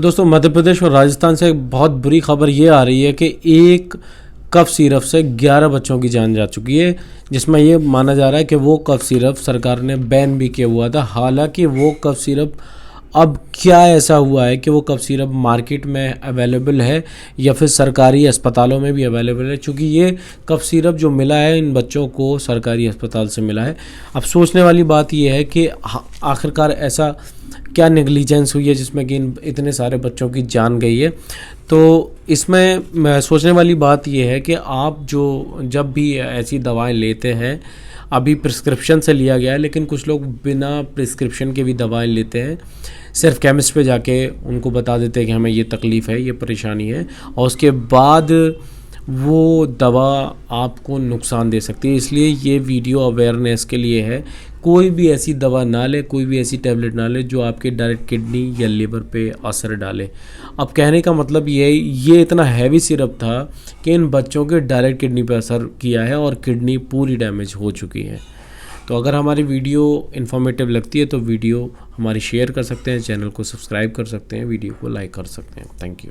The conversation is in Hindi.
दोस्तों, मध्य प्रदेश और राजस्थान से एक बहुत बुरी खबर ये आ रही है कि एक कफ सिरप से 11 बच्चों की जान जा चुकी है, जिसमें ये माना जा रहा है कि वो कफ सिरप सरकार ने बैन भी किया हुआ था। हालांकि वो कफ सिरप अब क्या ऐसा हुआ है कि वो कफ सिरप मार्केट में अवेलेबल है या फिर सरकारी अस्पतालों में भी अवेलेबल है, क्योंकि ये कफ सिरप जो मिला है इन बच्चों को सरकारी अस्पताल से मिला है। अब सोचने वाली बात ये है कि आखिरकार ऐसा क्या नेग्लिजेंस हुई है जिसमें कि इतने सारे बच्चों की जान गई है। तो इसमें सोचने वाली बात यह है कि आप जब भी ऐसी दवाएं लेते हैं, अभी प्रिस्क्रिप्शन से लिया गया है, लेकिन कुछ लोग बिना प्रिस्क्रिप्शन के भी दवाएं लेते हैं, सिर्फ केमिस्ट पे जाके उनको बता देते हैं कि हमें ये तकलीफ़ है, ये परेशानी है, और उसके बाद वो दवा आपको नुकसान दे सकती है। इसलिए ये वीडियो अवेयरनेस के लिए है। कोई भी ऐसी दवा ना ले, कोई भी ऐसी टैबलेट ना ले जो आपके डायरेक्ट किडनी या लिवर पे असर डाले। अब कहने का मतलब ये इतना हैवी सिरप था कि इन बच्चों के डायरेक्ट किडनी पे असर किया है और किडनी पूरी डैमेज हो चुकी है। तो अगर हमारी वीडियो इन्फॉर्मेटिव लगती है तो वीडियो हमारी शेयर कर सकते हैं, चैनल को सब्सक्राइब कर सकते हैं, वीडियो को लाइक कर सकते हैं। Thank you.